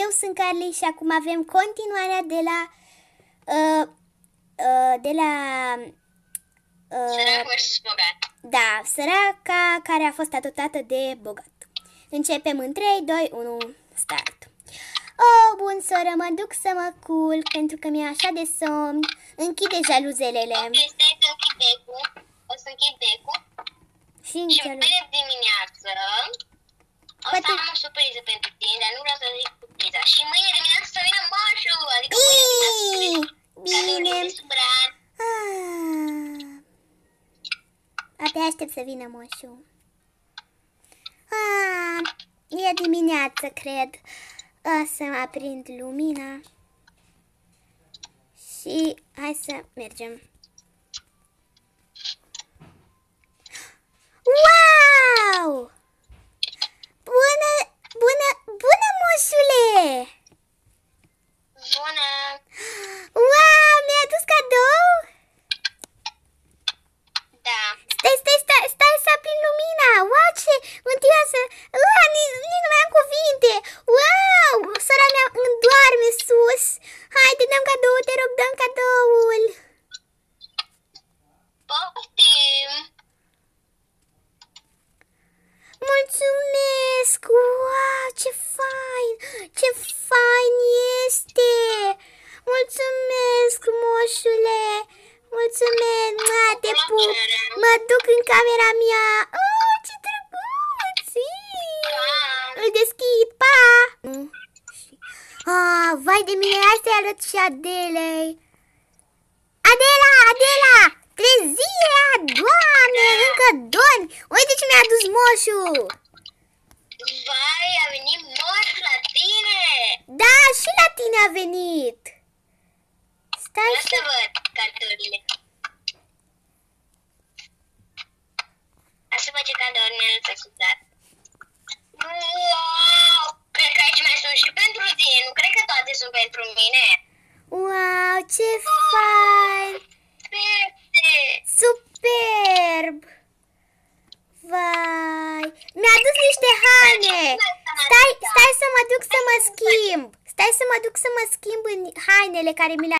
eu sunt Carly și acum avem continuarea de la Sărac versus bogat. da, săraca care a fost adoptată de bogat. Începem în 3, 2, 1, start. Oh, bun, soră, mă duc să mă culc pentru că mi-e așa de somn. Închide jaluzelele. Ok, stai să închid becul. O să închid becul. Și Și mâine dimineață o să am o surpriză pentru tine, dar nu vreau să zic surpriza. Și mâine dimineață să vină moșul, adică Bine. supărat. Abia aștept să vină moșul. E dimineață, cred. O să-mi aprind lumina. Și hai să mergem. Wow! Bună, moșule! Bună! Wow, mi-ai adus cadou? Da. Stai să aprind lumina. Wow, ce mântuioasă. Nici nu mai am cuvinte. Wow, sora mea doarme sus. Haide, dăm cadou, te rog, dăm cadoul. Poftim! Mulțumesc! Wow, ce fain! Ce fain este! Mulțumesc, moșule! Mulțumesc! Te pup! Mă duc în camera mea! Oh, ce drăguț! Îl deschid! Pa! Vai de mine! Hai să-i arăt și Adelei! Adela! Trezirea! Doamne! Încă dormi! Uite ce mi-a adus moșul! Vai, a venit moș la tine! Da, și la tine a venit! Stai Vreau să văd cadourile. Așa face cadouri, mi-a lăsat. Wow! Cred că aici mai sunt și pentru tine, nu cred că toate sunt pentru mine. Wow, ce fain! Superb! Vai! Mi-a adus niște haine! Stai să mă duc să mă schimb! Stai să mă duc să mă schimb în hainele care mi le-a